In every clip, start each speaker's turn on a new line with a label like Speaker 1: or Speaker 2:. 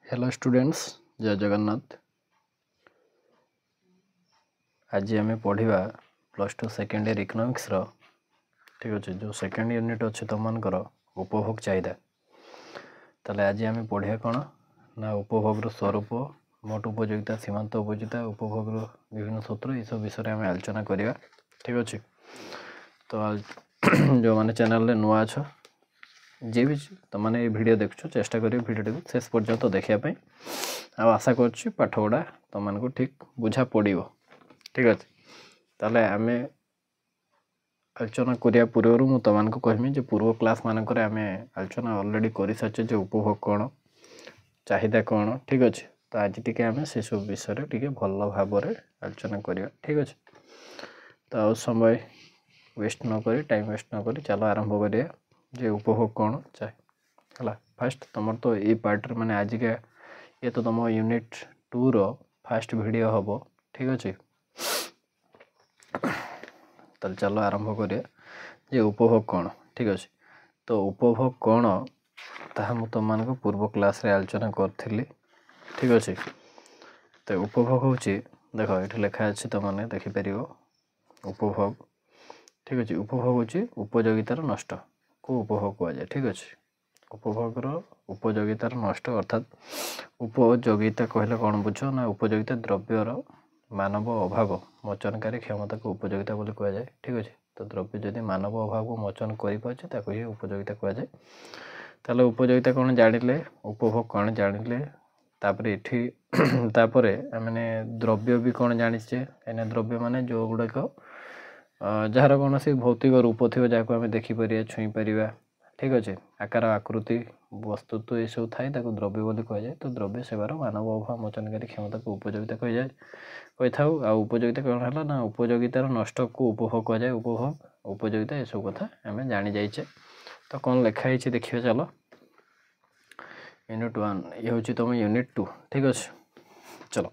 Speaker 1: Hello students, जय जगन्नाथ। आज आम पढ़ा +2 सेकेंड ईयर इकोनॉमिक्स रो। ठीक अच्छे, जो सेकेंड यूनिट अच्छे तुम मानकर उपभोग चाहिदा। ताले आज आम पढ़ा कौन ना उपभोग स्वरूप, मोट उपयोगिता, सीमांत उपयोगिता, उपभोग विभिन्न सूत्र, ये सब विषय आम आलोचना करवा। ठीक अच्छे, तो जो मैंने चैनल नुआ अच्छ जी भी तुमने वीडियो देखु, चेष्टा करिए वीडियो को शेष पर्यंत देखापी। आशा कर पाठ गुड़ा तुमको ठीक बुझा पड़ो। ठीक अच्छे, ताले आम आलोचना करने पूर्व मुझे तुमको कहमी जो पूर्व क्लास मानक आम आलोचना अलरेडी कर सारी जो उपभोग कौन, चाहिदा कौन। ठीक अच्छे, तो आज टी आम से सब विषय टी भल भाव आलोचना करवा। ठीक अच्छे, तो समय वेस्ट नक टाइम वेस्ट नक चलो आरंभ करिए जे उपभोग कौन चाहे। फास्ट तुम तो ये पार्ट माने आज के ये तो तुम यूनिट 2 रो फास्ट वीडियो हम। ठीक अच्छे, तो चलो आरंभ करिए जे उपभोग कौन। ठीक अच्छे, तो उपभोग कौन ताहा मु तुमको पूर्व क्लास रे आलोचना करी। ठीक अच्छे, तो उपभोग हूँ देख ये लिखा अच्छे तुमने देखिपर उपभोग। ठीक अच्छे, उपभोग हूँ उपयोगितार नष्ट को उपभोग कहुए। ठीक अच्छे, उपभोगर उपयोगितार नष्ट अर्थात उपयोगिता कहले कौन बुझ ना उपयोगिता द्रव्यर मानव अभाव मोचनकारी क्षमता को उपयोगिता बोली कहुए। ठीक अच्छे, तो द्रव्य जदि मानव अभाव को मोचन कर ही उपयोगिता कहुए। ताले उपयोगिता कौन जानिले, उपभोग कौन जानिले, तापर इठी तापर मैंने द्रव्य भी कौन जानिचे। कहीं द्रव्य माने जो गुड़ाक जार कौन सी भौतिक रूप थी जहाँ आम देखिपर छुई पार। ठीक अच्छे, आकार आकृति वस्तुत्व ये सब थाए द्रव्य बोली कहुए। तो द्रव्य सेवार मानव अभाव मोचनकारी क्षमता को उपयोगिता कही था। उपयोगिता कौन है ना उपयोगितार नष्ट को उपभोग कहुए। उपभोग उपयोगिता ये सब कथा आम जानी जाइए। तो कौन लिखाई देखिए चलो यूनिट 1 ये हूँ तुम यूनिट 2। ठीक अच्छे, चलो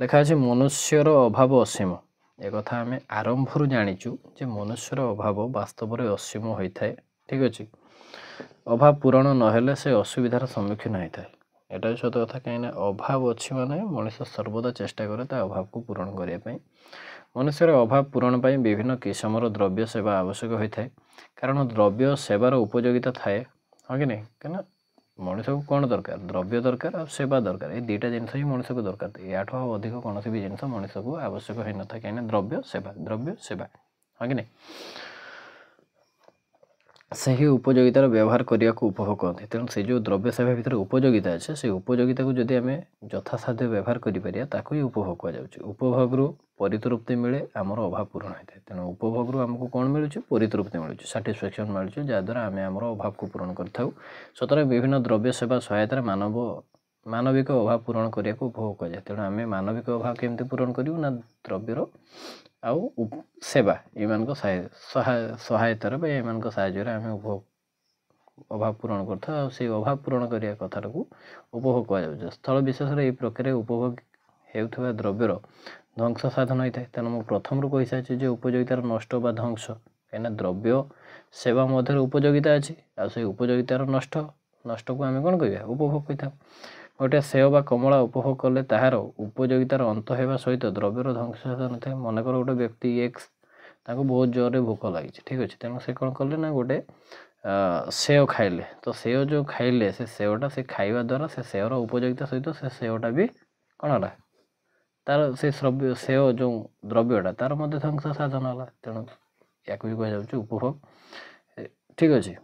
Speaker 1: लिखा अच्छे मनुष्यर अभाव असीम। एक कथा आम आरंभ जाचु जे मनुष्यर अभाव वास्तव में असीम होता है। ठीक अच्छे, अभाव पूरण नहेले से असुविधार सम्मुखीन होता है। यहाँ भी सत कथा, कहीं अभाव अच्छी माने मनीष सर्वदा चेष्टा करे अभाव को पूरण करने। मनुष्यर अभाव पूरण पर विभिन्न किस्मर द्रव्य सेवा आवश्यक होता है। कारण द्रव्य सेवार उपयोगिता थाए। हाँ कि नहीं, कहीं मनीष को कौन दरकार, द्रव्य दरकार और सेवा दरकार। ये दुईटा जिन ही मनीष को दरकार। या अधिक कौन भी जिन मनीष को आवश्यक हो न था, कहीं द्रव्य सेवा। हाँ कि नहीं, से ही उपयोगितार व्यवहार करने को उपभोग कहते। तेणु से जो द्रव्य सेवा भितर उपयोगिता अच्छे से उपयोगिता को जदि आम यथासाध्य व्यवहार करें उपभोग कहुच्छे। उपभोग रु परितृप्ति मिले आमर अभाव पूरण होता है। तेणु उपभोग रु आमको कौन मिलूँ, परितृप्ति मिलूँ, साटिस्फैक्शन मिलूँ, जहाँद्वारा आम आमर अभाव को पूरण कर सतरे विभिन्न द्रव्य सेवा सहायतार मानविक अभाव पूरण करने को उपभोग कहुए। तेणु आम मानविक अभाव केमती पूरण करूँ ना द्रव्यर आउ सेवा ये सहायतार एम साहय आम अभाव पूरण करता। से अभाव पूरण करने कथा को उपभोग कहुए। स्थल विशेष ये प्रक्रिया उपभोग होता द्रव्यर ध्वंस साधन होता है। तेणु मुझे प्रथम रू कही सारी उपयोगितार नष्ट बा ध्वंस, कहीं द्रव्य सेवा मध्य उपयोगिता अच्छी आ उपयोगितार नष्ट को आम कौन कह उपभोग कही था। गोटे सेव बा कमला उपभोग कले ताहार उपयोगितार अंत होगा सहित द्रव्यर ध्वंस साधन था। मनकर गोटे व्यक्ति एक्स बहुत जोर भोक लगी। ठीक अच्छे, तेणु से कौन कले ना गोटे सेव खाइले। तो सेव जो खाइले से सेवटा से खाइबा द्वारा से सेवर उपयोगिता सहित से सेवटा भी कौन है तार से सेव जो द्रव्यटा तार मध्य ध्वंस साधन है। तेणु या कह उपभोग। ठीक अच्छे,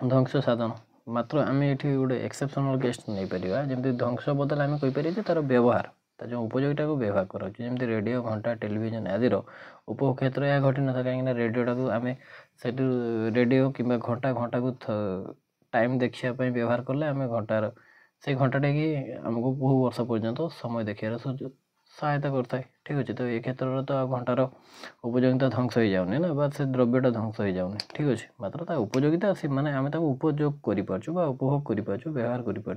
Speaker 1: ध्वंस साधन मात्र आम ये गोटे एक्सेप्शनल केस नहीं पार। जमी ध्वंस बदल आम कहीपर तार व्यवहार जो उपयोगिता को व्यवहार कराऊँ। रेडियो घंटा टेलीविजन आदि उपभोग क्षेत्र यह घटी न था। कहीं रेडियोटा को आम से रेडियो कि घंटा को टाइम देखापी व्यवहार कले आम घंटार से घंटाटे कि आमको बहु वर्ष पर्यंत समय देखार सहायता करता। ठीक अच्छे, तो ये क्षेत्र तो घंटार उपयोगिता ध्वंस हो जाऊनी ना बा से द्रव्यटा ध्वंस हो जाऊनी। ठीक अच्छे, मात्र उपयोगिता से माने आम उपयोग कर उपभोग कर व्यवहार कर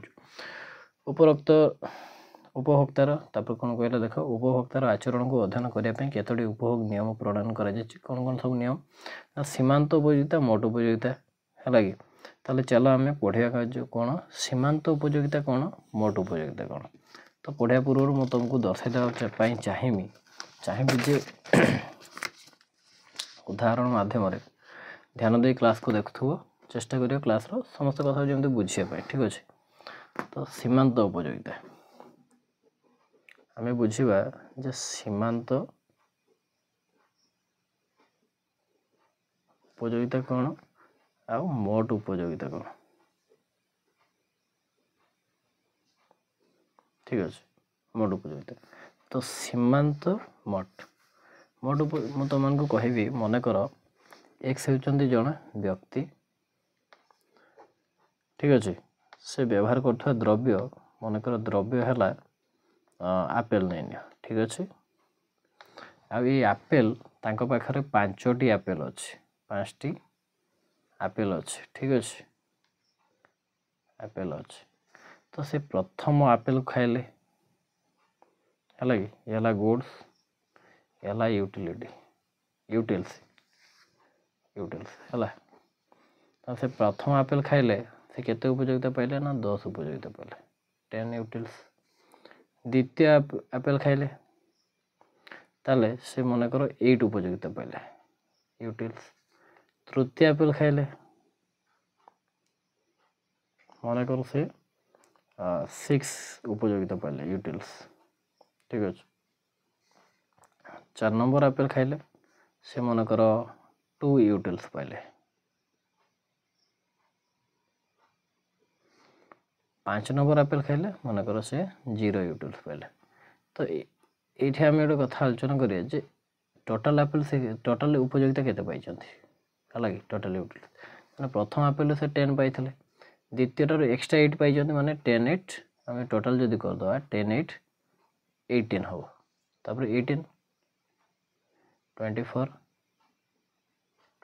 Speaker 1: उपरोक्त उपभोक्तार तापर कौन कहला देख उपभोक्तार आचरण को अध्ययन करने केतोटी उपभोग नियम प्रणायन कौन कौन सब नियम ना सीमांत उपयोगिता मोट उपयोगिता है कि ताले चलो आम पढ़ा जो कौन सीमांत उपयोगिता कौन मोट उपयोगिता कौन। तो पढ़ा पूर्व मुझे तुमको दर्शाई चाहिए जे उदाहरण माध्यम ध्यान दे क्लास को देखु चेष्टा करियो क्लास रो समस्त कथा जमी बुझे ठीक अच्छे। तो सीमांत उपयोगिता आम बुझा जे सीमांत उपयोगिता कौन आ मोट उपयोगिता कौन ठीक अच्छे। मोट उपयोगिता तो सीमांत मोट मुझे तुमको कहबी मनकर एक्स होती जड़े व्यक्ति ठीक अच्छे से व्यवहार कर द्रव्य मनकर द्रव्य है आपेल नहीं नियो ठीक अच्छे। आई आपेल तांको पाखरे 5टी आपेल अच्छे 5टी आपेल अच्छे ठीक अच्छे आपेल अच्छे। तो से प्रथम आपेल खाइले है कि ये गुड्स ये यूटिलिटी यूटिल्स है। तो से प्रथम आपेल खाइले से केते उपयोगिता पाइले ना 10 उपयोगिता पाइले 10 यूटिल्स। द्वितीय आपेल खाइले ताले से मन कर 8 उपयोगिता पाइले यूटिल्स। तृतीय आपेल खाइले मन कर से 6 उपयोगिता पाइले यूटिल्स ठीक अच्छे। 4 नंबर आपेल खाइले से मन कर 2 यूटिल्स पाइले। 5 नंबर आपेल खाइले मन कर से 0 यूटिल्स पाइले। तो ये आम गोटे कथा आलोचना करिए टोटाल आपेल से टोटाल उपयोगिता केते पाई है कि टोटाल यूटिल्स मैंने प्रथम आपेल से 10 पाई द्वितीय एक्सट्रा 8 पाई माने 10 8 आम टोटाल जदि करदे 10 8 18 हम तापर 18 24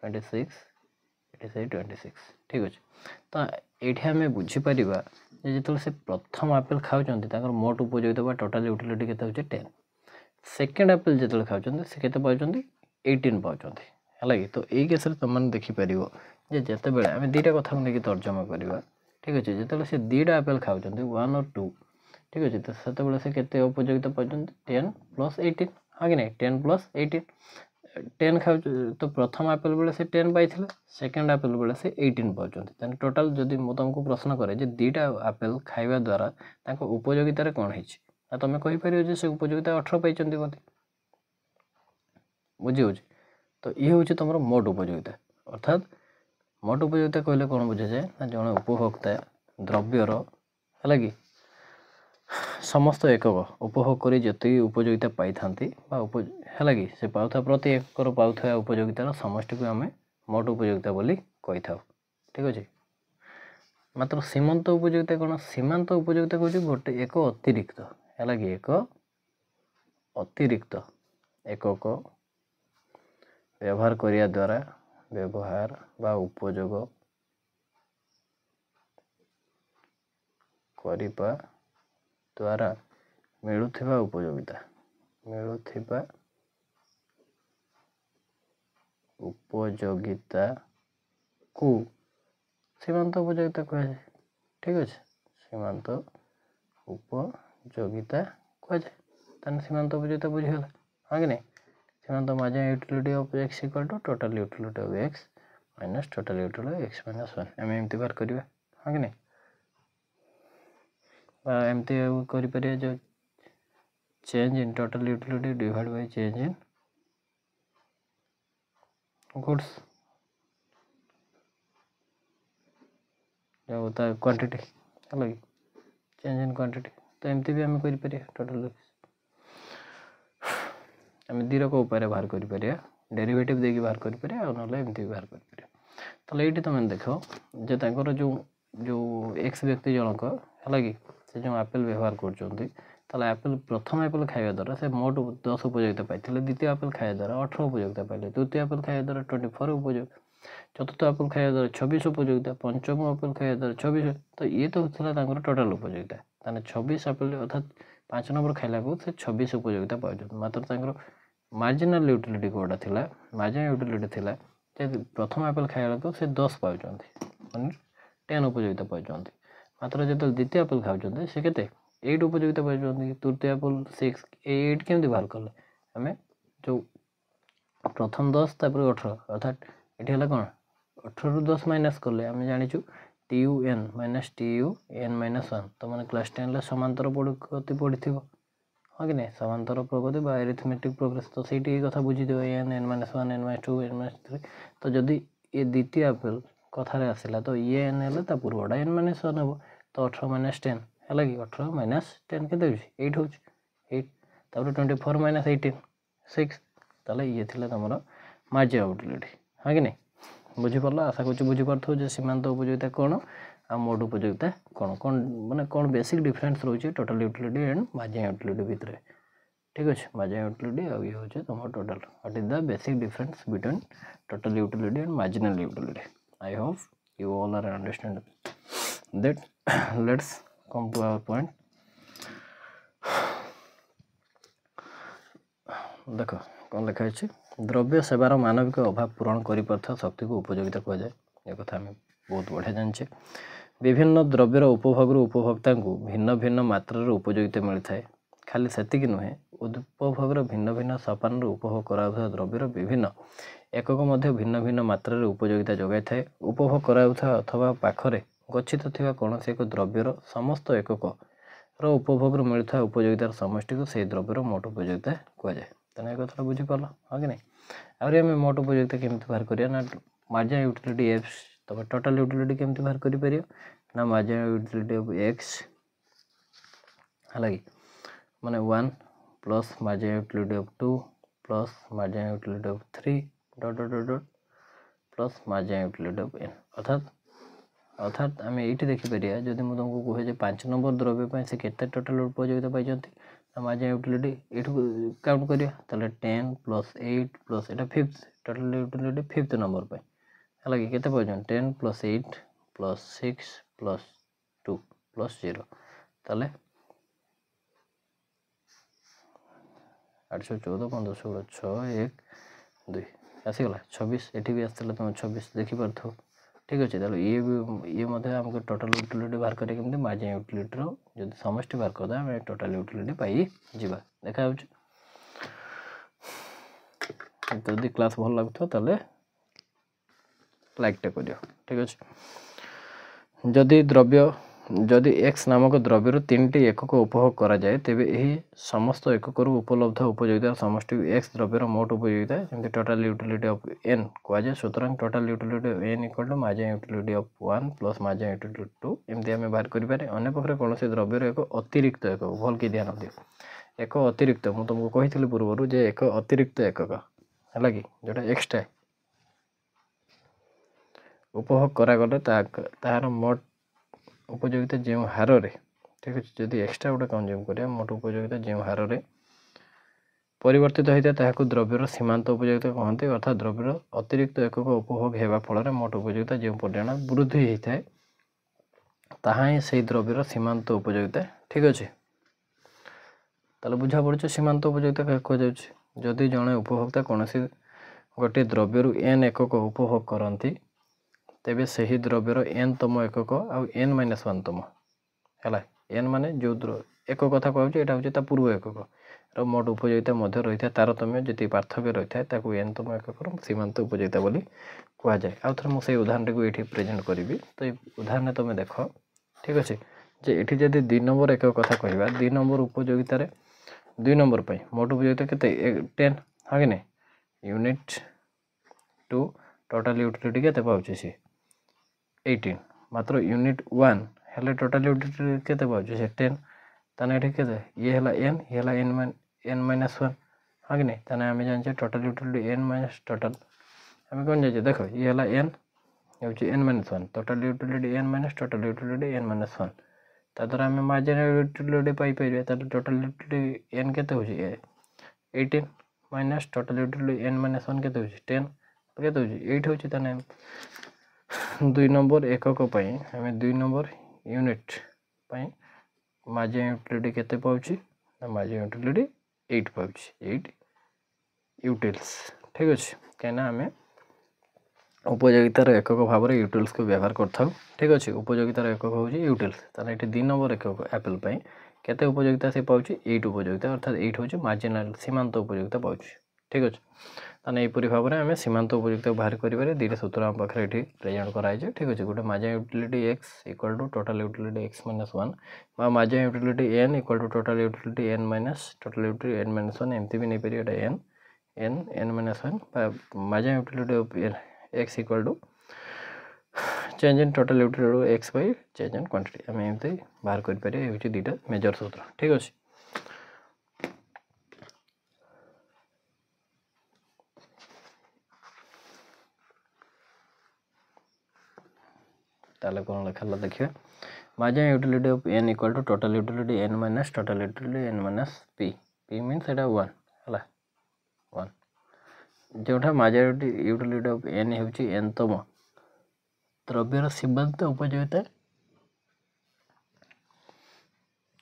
Speaker 1: 26 86 26 ठीक अच्छे। तो ये आम बुझीपर जो से प्रथम आपेल खाऊँ मोट उपयोगिता टोटाल यूटिलिटी केते होचे 10। सेकेंड आपेल जो खाऊँ से केते पाउछन 18 पाउछन है कि। तो यही केस तुम देखिपर जे जिते बड़े आम दुईटा कथा को लेकिन तर्जमा करवा ठीक अच्छे। जो से 2टा आपेल खाऊँ 1 और 2 ठीक अच्छे। तो से से केते उपयोगिता पाउछन 10 + 18 हाँ कि नहीं 10 + 18 10 खाऊ। तो प्रथम आपेल बेले से 10 पाई सेकेंड आपेल बेले से 18 पाउछन टोटाल जदि मुझे तुमको प्रश्न करे जे 2टा आपेल खाइबा द्वारा उपयोगितार कौन है तुम कहीपर से उपयोगिता 18 पाई बोली बुझी हो। तो ये हूँ तुम मोट उपयोगिता अर्थात मोट उपयोगिता कहले कौन बुझे जाए ना जड़े उपभोक्ता द्रव्यर है कि समस्त एकक उपभोग कर जी उपयोगिता पाई था है कि से पाउथा प्रति एकर पाउथा उपयोगितार समष्टि को आम मोट उपयोगिता बोली कही था ठीक अच्छे। मात्र सीमांत उपयोगिता कौन सीमांत उपयोगिता कौन गोटे एक अतिरिक्त है कि एक अतिरिक्त एकक व्यवहार करिया द्वारा व्यवहार बा उपयोग करिबा द्वारा मिलुथिबा उपयोगिता को सीमांत उपयोगिता कहुए ठीक अच्छे। सीमांत उपयोगिता कहुए सीमांत उपयोगिता बुझीगला हाँ कि नहीं। सीमांत marginal utility of x equal to total utility of x minus total utility of x minus 1 आम एमती बाहर करवा हाँ कि नहीं। एमती कर जो change in total utility divide by change in goods जो क्वांटिटी है कि चेंज इन क्वांटिटी। तो एमती भी आम कर टोटल आम दीरक उपाय बाहर कर डेरिवेटिव देकी बाहर कर एमती बाहर कर। तो ये तुम देख जे जो जो एक्स व्यक्ति जनक है कि से जो आपेल व्यवहार कर आपेल प्रथम आपेल खाଇବା द्वारा से मोट 10 उपयोगिता पाई द्वितीय आपेल खाଇବା द्वारा 18 उपयोगिता पाइले तृतीय आपेल खाଇବା द्वारा 24 उपयोग चतुर्थ आपेल खाଇବା द्वारा 26 उपयोगिता पंचम आपेल खाଇବା द्वारा 26। तो ये तो होता टोटाल उपयोगिता 26 आपेल अर्थात 5 नंबर खाइला को से 26 उपयोगिता पाउछन मात्र मार्जिनल यूटिलिटी कोड़ा थिला मार्जिनल यूटिलिटी थिला प्रथम आपेल खाइला को से 10 पाउछन 10 उपयोगिता पाइछन्ति मात्र जतल द्वितीय एप्पल खाउछन्ति से केते 8 उपयोगिता पाइछन्ति तृतीय एप्पल 6 8 केमति बाहर कले हमें जो प्रथम 10 तापर 18 अर्थात एठी हला कोन 18 रु 10 माइनस कले हमें जानिछु TUN माइनस TUN माइनस 1 तो माने क्लास 10 ला समांतर प्रगति पढिथिबो हाँ कि नहीं समांतर प्रगति बा एरिथमेटिक प्रोग्रेस तो सेठी कथा बुझी देबो n n - 1 n - 2 n - 3 तो जदी ये द्वितीय एप्पल कथा रे आसिला तो ये n हेले ता पूर्वडा n - 1 हबो तो 18 - 10 हला कि 18 - 10 केते होची 8 होची 8 तापर 24 - 18 6 ताले ये थिला तमरो मार्जिन ऑफ यूटिलिटी हाँ कि नहीं बुझी परला आशा करछु बुझी परथो जे सीमांत उपयोगिता कोन आ मोड उपयोगिता कोन कोन माने कोन बेसिक डिफरेंस रहउची total utility and margin utility भितरे ठीक अछि मार्जिन यूटिलिटी आ ये होचे तमरो total what is the basic difference between total utility and marginal utility I hope you all are understand that let's come to our point देखो कौन लिखा है द्रव्य सेवार मानविक अभाव पूरण कर शक्ति को उपयोगिता कह जाए ये कथा आम बहुत बढ़िया जाने विभिन्न द्रव्यर उपभोग उपभोक्ता को भिन्न भिन्न मात्रा उपयोगिता मिलता है खाली सेतिक नुहे उपभोग भिन्न भिन्न सोपान उपभोग करा द्रव्यर विभिन्न एकक मध्य भिन्न भिन्न मात्रा उपयोगिता जगाई थाए उपभोग करा अथवा पाखरे गच्छित थिबा कौनसी एक द्रव्यर समस्त एकक उपभोग मिलता उपयोगितार समष्टि को से द्रव्यर मोट उपयोगिता कह जाए तेना कथा बुझीपार हाँ कि नहीं आम मोट उपयोगिता केमती बाहर करिया ना मार्जिन यूटिलिटी एफ तब टोटल यूटिलिटी केमती बाहर करि परिया ना मार्जिन यूटिलिटी ऑफ एक्स हालाकि माने 1 plus margin utility of 2 plus margin utility of 3 dot dot dot dot plus margin utility of n अर्थात आम ये देखिपर जदि मुझे तुमको कहे 5 नंबर द्रव्य पे से केते टोटल उपयोगिता पाइछन्ति मार्जिन यूटिलिटी एठू काउंट करिया ताले 10 plus 8 plus iota fifth total utility fifth number पे हला कि केते पाइछन 10 प्लस 8 प्लस 6 प्लस 2 प्लस 0 ताले 814 15 16 6 1 2 आसीगला 26 एठी भी आसतला तुम 26 देखि परथो ठीक अच्छे ताले ये मध्य हमको टोटल यूटिलिटी बाहर करें केमती मार्जिन यूटिलिटी रो जब समष्टि बाहर करदे हम टोटल यूटिलिटी पाई जिबा देखा होछ जदि क्लास भल लागथो ताले लाइक टे करियो ठीक अच्छे जदि x नामक द्रव्य 3टी एकक उपभोग करा जाए तेबे एही समस्त एकक उपलब्ध उपयोगिता समष्टि x द्रव्यर मोट उपयोगिता जमती टोटल यूटिलिटी ऑफ n कह जाए सुतरां total utility of n equal to margin utility of 1 plus margin utility 2 एमती आम बाहर करि पारे अन्य पक्षरे कौन से द्रव्यर एक अतिरिक्त एकक भल कि ध्यान दियो एक अतिरिक्त मु तुमको कही पूर्व जे एक अतिरिक्त एकक है कि जोटा एक्सट्रा उपभोग करागले तार मोट उपयोगिता जो हार रे ठीक अच्छे जदि एक्सट्रा गोटे कंज्यूम करिया मोट उपयोगिता जो हार रे परिवर्तित होता है ताहाकु द्रव्यर सीमांत उपयोगिता कहते अर्थात द्रव्यर अतिरिक्त एकक उपभोग होगा फल मोट उपयोगिता जो परिमाण वृद्धि होता है ताहा ही से द्रव्यर सीमांत उपयोगिता ठीक अच्छे ताले बुझा पड़े सीमांत उपयोगिता क्या कहुच्छे जदि जड़े उपभोक्ता कौन गोटे द्रव्यर n एकक उपभोग करती तेबे सही द्रव्यर n तम एकक आउ n - 1 तम है n माने जो एक कथा कहूँ यहाँ हूँ पूर्व एकक मोट उपयोगिता मध्य रही है तारतम्य जी पार्थक्य रही है ताकू n तम एकक सीमांत उपयोगिता बोली कह जाए आउ थे मुझे उदाहरण को ये प्रेजेंट करी तो ये उदाहरण तुम देख ठीक अच्छे जे ये जब 2 नंबर एक कथा कहवा 2 नंबर उपयोगिता 2 नंबर पर मोट उपयोगिता के 10 हाँ कि नहीं यूनिट टू टोटल यूटिलिटी के पाचे सी 18 मात्र यूनिट 1 हेले टोटल यूटिलिटी के पाचे से 10 ताने ये ये है n ये है n - 1 हाँ कि नहीं ताने आम जाने total utility n minus total आम कौन जाए देख ये है n ये n - 1 total utility n minus total utility n - 1 ताद्वारा आम margin utility Piper total utility n के 18 माइनस टोटल यूटिलिटी n - 1 के 10 के 8 हो 2 नंबर एकक आम 2 नंबर यूनिट मार्जिन यूटिलिटी केते पाउची मार्जिन यूटिलिटी 8 पाउची 8 यूटिल्स ठीक अच्छे कहीं आम उपयोगितार एकक भाव में यूटिल्स को व्यवहार कर ठीक अच्छे। उपयोगितार एकक हूँ यूटिल्स ताले ये 2 नंबर एकक एप्पल केते उपयोगिता से पाँच 8 उपयोगिता अर्थात 8 हूँ मार्जिनाल सीमांत उपयोगिता पाँच ठीक अच्छे। ताने यहपरी भाव में आम सीमांत उपयोगिता बाहर करें दुईटा सूत्र आम पाखे ये प्रेजेंट कराई ठीक अच्छे। गोटे margin utility X equal to total utility X minus 1 margin utility N equal to total utility N minus total utility N minus 1 एमती भी नहीं पारे N N N minus 1 margin utility of X equal to change in total utility X by change in quantity आम एमती बाहर करें ये दुईटा मेजर सूत्र ठीक अच्छे। ताले कौन लिखा देखिए margin utility of N equal to total utility N minus total utility N minus P P means एटा 1 है 1 जोटा मार्जिन यूटिलिटी ऑफ एन होची एन तम द्रव्यर सीमांत उपयोगिता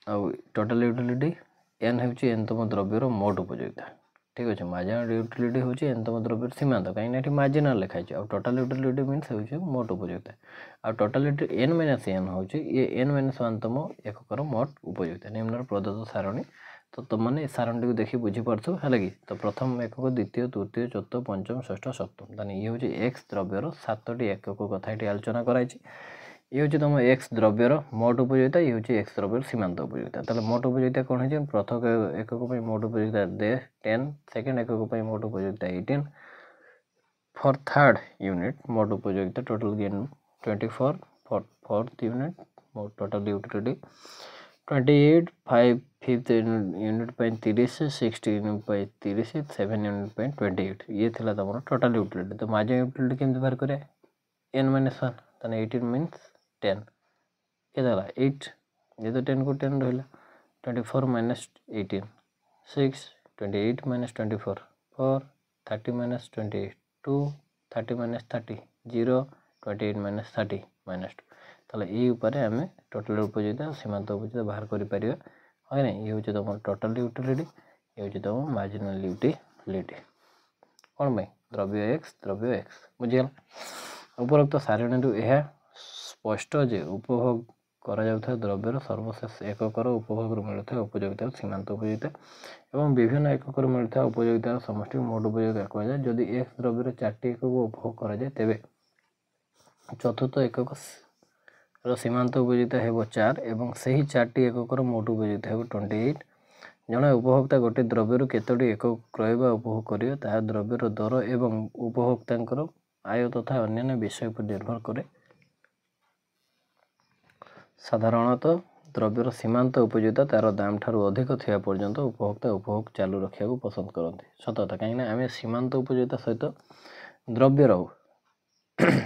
Speaker 1: और टोटल यूटिलिटी एन होची एन तम द्रव्यर मोट उपयोगिता ठीक अच्छे। मार्जिनल यूटिलिटी हूँ एन तम द्रव्य सीमांत कहीं मार्जिनाल लिखाई और टोटल यूटिलिटी मीन्स हूँ मोट उपयोगिता और total utility N minus N हूँ ये एन माइनस 1 तम एककर मोट उपयोगिता निम्न प्रदत्त सारणी तो तुमने सारणी को देखिए बुझीपार्थ है कि तो प्रथम एकक द्वितीय तृतीय चतुर्थ पंचम षष्ठ सप्तम ताने ये हूँ एक्स द्रव्यर 7टी एकक कथा ये आलोचना कराई ये हूँ तुम एक्स द्रव्यर मोट उपयोगिता ये हूँ एक्स द्रव्यर सीमांत उपयोगिता ताले मोट उपयोगिता कौन है प्रथम एकक मोट उपयोगिता 10 सेकेंड एकक मोट उपयोगिता 18 फॉर थर्ड यूनिट मोट उपयोगिता total gain 24 four fourth unit मोट total utility 28 5 fifth unit 30 6 unit 30 7 unit 28 ये थिला तुम टोटल यूटिलिटी तो मार्जिन यूटिलिटी केमती बाहर करें एन माइनस 1 ताने 18 मीन्स 10 के 8 ये तो 10 को 10 रहा 24 minus 18 6 28 minus 24 4 30 minus 28 2 30 minus 30 0 28 minus 30 minus 2 ताले ये ऊपर आम टोटल उपयोगिता सीमांत उपयोगिता बाहर कर ये हूँ तुम टोटल यूटिलिटी ये हूँ तुम मार्जिनाल यूटिलिटी कौन भाई द्रव्य एक्स बुझीगला। उपरोक्त सारणी यह स्पष्ट जे उपभोग करा जाउथा द्रव्यर सर्वशेष एककर उपभोग मिलता उपयोगिता सीमांत उपयोगिता एवं विभिन्न एककर मिलता उपयोगितार समष्टि मोट उपयोगिता कहुए जदि एक्स द्रव्यर 4टी एकक उपभोग करा जाए तेबे चतुर्थ एकक सीमांत उपयोगिता है 4 एवं सही 4टी एककर मोट उपयोगिता है 28 जड़े उपभोक्ता गोटे द्रव्यर केतोटी एकक क्रय बा उपभोग करियो ताहा द्रव्यर दर एवं उपभोक्तांकर आय तथा अन्य विषय पर निर्भर करे। साधारणतः द्रव्यर सीमांत उपयोगिता तार दाम ठारू अधिक थिया पर्यंत उपभोक्ता उपभोग चालू रखा पसंद करते सतता कहीं आम सीमांत उपयोगिता सहित द्रव्यर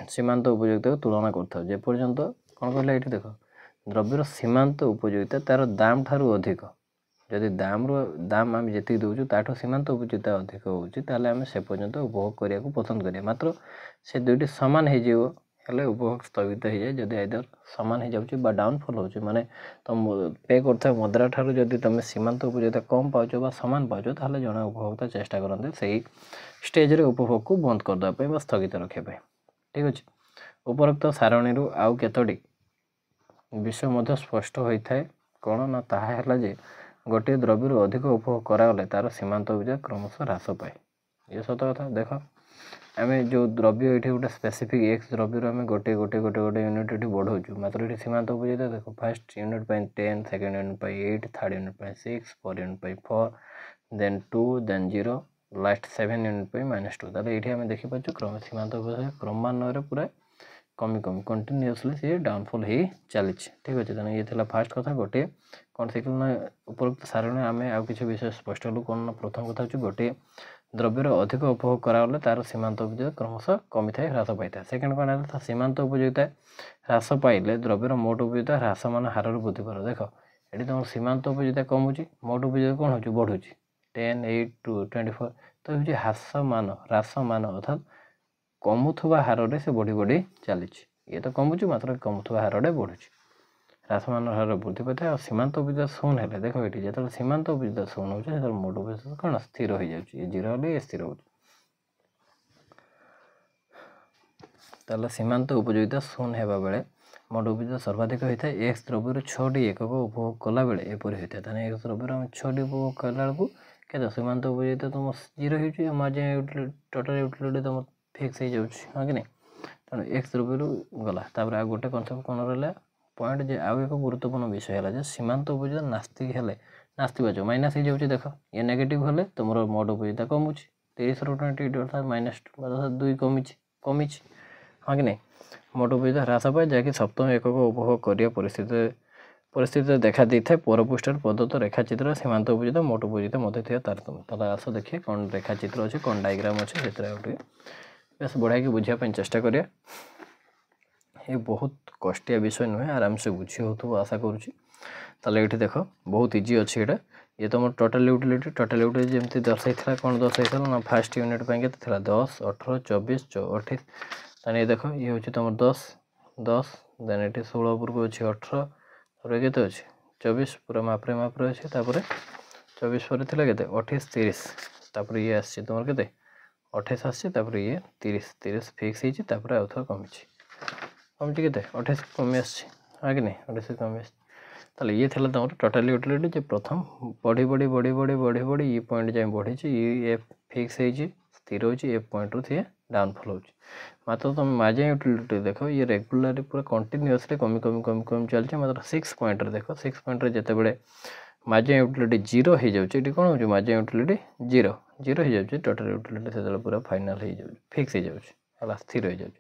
Speaker 1: सीमांत उपयोगिता तुलना करपर्यंत कौन कहला ये देख द्रव्यर सीमांत उपयोगिता तार दाम ठारू अधिक जदि दाम आम जी दूचु ताठू सीमांत उपयोगिता अधिक होता आम से पर्यंत उपभोग करने को पसंद करिए मात्र से दुईटी सामान हो हेले उपभोग स्थगित हो जाए जदि आइदर सामान हो जाऊँ डाउनफॉल हो माने तुम पे कर मुद्रा ठारू जदि तुम सीमांत उपयोगिता कम पाच सामान पाच ताहले जड़े उपभोक्ता चेष्टा करते से स्टेज रे उपभोग को बंद करदे स्थगित रखापी ठीक अच्छे। उपरोक्त सारणी आउ केतोटी विषय मध्य स्पष्ट होता है कौन ना ताहा जे गोटे द्रव्य अधिक उपभोग करागले तार सीमांत उपयोगिता क्रमशः ह्रास पाए ये सत कथा देख आम जो द्रव्य ये गोटे स्पेसिफिक एक्स द्रव्य आम गोटे गोटे गोटे गोटे यूनिट ये बढ़ाऊँ मात्र ये सीमांत उपयोगिता देख first unit 10 second unit 8 third unit 6 fourth unit 4 then 2 then 0 last 7 unit -2 ताले ये आम देखिपार क्रम सीमांत उपयोगिता क्रमान्वय पूरा कमी कमी कंटिन्यूअसली सी डाउनफॉल हो चली ठीक अच्छे। तेना ये थी फास्ट कथा गोटे कौन से उपरोक्त सारणी आम आउ कि विषय स्पष्ट हलु कौन प्रथम कथा हूँ गोटे द्रव्यर अधिक उपभोग करागले तार सीमांत उपयोगिता क्रमशः कमी थाए ह्रास पाई था। सेकेंड कौन है सीमांत उपयोगिता ह्रास पाइले द्रव्यर मोट उपयोगिता ह्रास मान हार वृद्धि कर देख ये तुम सीमांत उपयोगिता कमुची मोट उपयोगिता कौन हो बढ़ुँ 10 8 2 24 तो ये ह्रास मान अर्थात कमुवा हारे से बढ़ी बढ़ी चली ये तो कमुची मात्र कमुवा हारे बढ़ुँ ह्रासमान हार वृद्धि पाई और सीमांत उपयोगिता शून है देख ये जो सीमांत उपयोगिता शून हो मोट उपयोगिता कौन स्थिर हो जाए 0 हेल्ले स्थिर हो ताले सीमांत उपयोगिता शून्य हेबा बेले मोट उपयोगिता सर्वाधिक होता है। एक्स द्रव्य 6टी एकक उपभोग कला बेले एपरि होता है। ताने एक्स द्रव्य हम 6टी उपभोग कला बेलू के सीमांत उपयोगिता तुम 0 हो मार्जिन यूटिलिटी टोटल यूटिलिटी तुम फिक्स हो जाऊँगी हाँ कि नहीं। तेणु एक्स द्रव्य गला तापर आ गोटे कनसेप्ट कौन रहा पॉइंट जे आउ एक गुरुत्वपूर्ण विषय है सीमांत उपयोगिता नास्तिक हेले नास्तिबाचक माइनस हो जाऊँगी। देख ये नेगेटिव हेले तुम मोट उपयोगिता कमुची 30 ରୁ 20 अर्थात -2 कमी हाँ कि नहीं। मोट उपयोगिता ह्रास पाए जहाँकि सप्तम एकक उपभोग करिया परिस्थिति देखा दी था परपृष्ठ प्रदत्त रेखाचित्र सीमांत उपयोगिता मोट उपयोगिता मध्य थी तारतम्य। ताला आस देखिए कौन रेखाचित्र अच्छे कौन डायग्राम अच्छे से बेस बढ़ाई बुझापी चेष्टा करिया। ये बहुत कष्टिया विषय नुहे आराम से बुझी हो आशा करुँची। ताले ये देख बहुत इजी अच्छी यहाँ ये तुम टोटल यूटिलिटी जमी दर्शाई कौन दर्शाई ना फास्ट यूनिट पे 10 18 24 28 ताने देख ये हूँ तुम 10 देन ये 16 उपरक अच्छे 18 तापर के अच्छे 24 पूरा माप्रे अच्छे 24 पर थी के 28 30 तापर ये आसी तुम के 28 आसपर ये 30 फिक्स होती आउ थ कमी के 28 कमी आगे कि नहीं 28 कमी ताले ये थी तुम टोटल यूटिलिटी जो प्रथम बढ़ी बढ़ी बढ़ी बढ़ी बढ़ी बढ़ी ये पॉइंट जाए बढ़ी ये फिक्स हो स्थिर हो पॉइंट रू थी डाउनफॉल हो मात्र तुम मार्जिन यूटिलिटी देख ये रेगुलर पूरा कंटिन्यूअसली कमी कमी कमी कमी चलती मात्र 6 पॉइंट देख 6 पॉइंट जिते बड़े मार्जिन यूटिलिटी 0 हो जाए कौन हो मार्जिन यूटिलिटी 0 हो जाए टोटल यूटिलिटी से पूरा फाइनाल हो जाए फिक्स हो जाए स्थिर हो जाए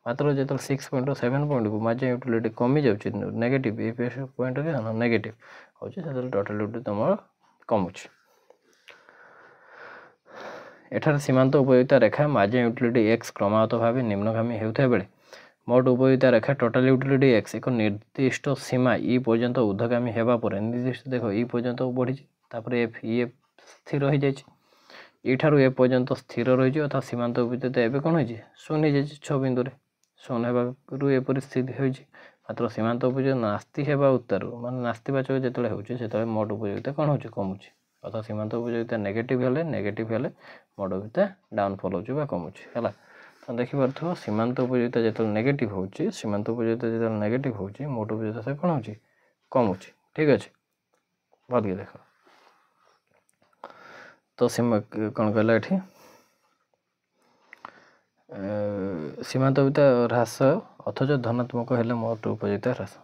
Speaker 1: मात्र जो 6 पॉइंट 7 पॉइंट को मार्जिन यूटिलिटी कमी जाऊँगी नेगेटिव ये पॉइंट के नेगेटिव हो टोटल यूटिलिटी तुम कमुच। एठार सीमांत उपयोगिता रेखा मार्जिन यूटिलिटी एक्स क्रमागत भाव निम्नगामी होता बेले मोट उपयोगिता रेखा टोटल यूटिलिटी एक्स एक निर्दिष्ट सीमा ई पर्यंत ऊर्ध्वगामी होगा पर निर्दिष्ट देख ई पर्यंत बढ़ी एफ ये स्थिर हो जाए यूठार ए पर्यंत स्थिर रही अर्थात सीमांत उपयोगिता एवं कौन हो शून्य हो जाए 6 बिंदु शून्य होगा ये परिस्थिति हो मात्र सीमांत उपयोगिता नास्ति होगा उत्तर मान नास्तिबाचक जो मोट उपयोगिता कौन हो कमुची अर्थात सीमांत उपयोगिता नेगेटिव हेले मोट उपयोगिता डाउनफॉल हो कमुची है। तो देखिपे सीमांत उपयोगिता जो नेगेटिव हो सीमांत उपयोगिता जो नेगेटिव हो मोट उपयोगिता से कौन हो कमुची ठीक अच्छे भल के देख तो कौन कहला ये सीमांत उपयोगिता ह्रास अथच धनात्मक हेले मोट उपयोगिता ह्रास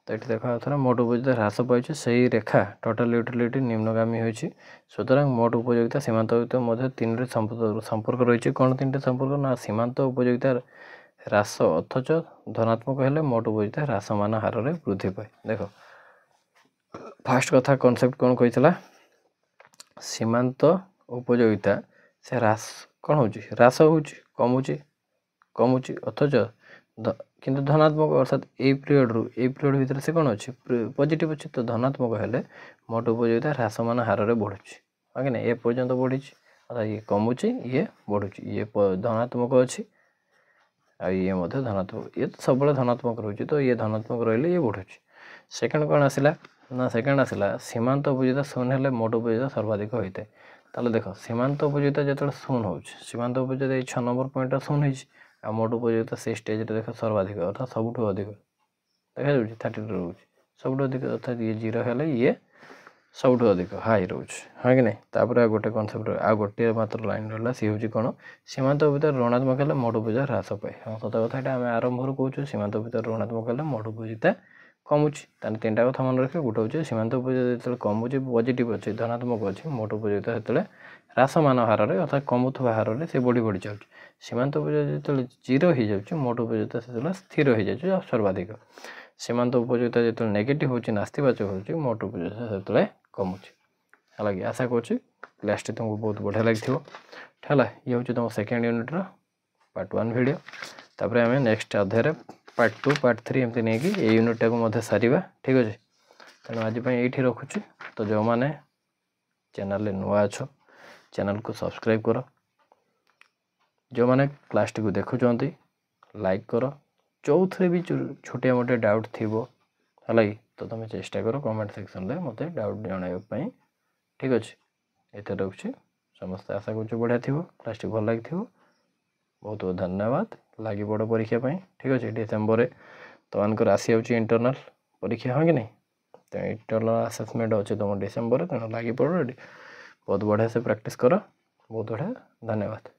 Speaker 1: तो ये देखा थोड़ा मोट उपयोगिता ह्रास पाई से रेखा टोटल यूटिलिटी निम्नगामी होती सुतरां मोट उपयोगिता सीमांत उपयोगिता मध्य 3 संपर्क रही कौन 3 संपर्क ना सीमांत उपयोगिता ह्रास अथच धनात्मक हेले मोट उपयोगिता ह्रासमान हार में वृद्धि पाए। देख फास्ट कथा कॉन्सेप्ट कौन कही सीमांत उपयोगिता से ह्रास कौन हो ह्रास हो कमुची अथच किंतु धनात्मक अर्थात ए पीरियड भितर से कौन अच्छे पॉजिटिव अच्छे तो धनात्मक हेले मोट उपयोगिता ह्रासमान हार में बढ़ुची हाँ कि नहीं ए पर्यंत बढ़ी अर्थात ये कमुची ये बढ़ुची ये धनात्मक अच्छी ये धनात्मक ये सब धनात्मक रोचे तो ये धनात्मक रही ये बढ़ुची। सेकेंड कौन आसला ना सेकेंड आसला सीमांत उपयोगिता शून्य हेले मोट उपयोगिता सर्वाधिक होता है। ताले देख सीमांत उपयोगिता जो शून्य हो सीमांत उपयोगिता ये 6 नंबर पॉइंट शून्य हो आ मोट उपयोगिता से स्टेज देख सर्वाधिक अर्थात सबुठ अधिक देखा जाऊँगी 32 रोचे सबुठ अधिक अर्थात ये 0 हेले ये सबुठ अधिक हाई रोचे हाँ कि नहीं। तापर आ गोटे कनसेप्ट आ गोटे मात्र लाइन रहा सी हूँ कौन सीमांत उपयोगिता ऋणात्मक हेले मोट उपयोगिता ह्रास पाए हाँ सत कथा आम आरंभ कहूँ सीमांत उपयोगिता ऋणात्मक हेले मोट उपयोगिता कमुची ताने 3टा कथा मन रखिए गोटे हूँ सीमांत उपयोगिता जो कमुची पॉजिटिव अच्छे धनात्मक अच्छे मोट उपयोगिता से ह्रासमान हार में अर्थात कमुवा हार में से बढ़ी बढ़ी चलुँ सीमांत उपयोगिता जो 0 हो जाए मोट उपयोगिता से स्थिर हो जाए सर्वाधिक सीमांत उपयोगिता जो नेगेटिव हो नास्तिबाचक हो मोट उपयोगिता से कमुची है। आशा करुँच क्लास टी तुमको बहुत बढ़िया लगी है ये हूँ तुम सेकेंड यूनिट पार्ट 1 वीडियो तापर आम नेक्स्ट अध्याय पार्ट 2 पार्ट 3 एमती नहीं कि यूनिट टाक सारिबा ठीक अच्छे। तेणु आज ये रखुच्छी तो जो मैंने चैनल नुआ अच्छ चैनल को सब्सक्राइब कर जो मैंने क्लास टी को देखुंट लाइक कर जो थे भी छोटिया मोटे डाउट थी है तो तुम चेष्टा कर कमेंट सेक्शन में मत डाउट जन ठीक अच्छे ये रखुच्छी समस्ते आशा करूँ बढ़िया थी क्लास टी भल लगी बहुत बहुत धन्यवाद लगी पड़ परीक्षा ठीक अच्छे डिसेम्बर तुमको आसी जाऊँगी इंटरनाल परीक्षा हाँ कि नहीं तो इंटरनाल आसेसमेंट अच्छे तुम डिसेम्बर तेणु लगी पड़ बहुत बढ़िया से प्रैक्टिस कर बहुत बढ़िया धन्यवाद।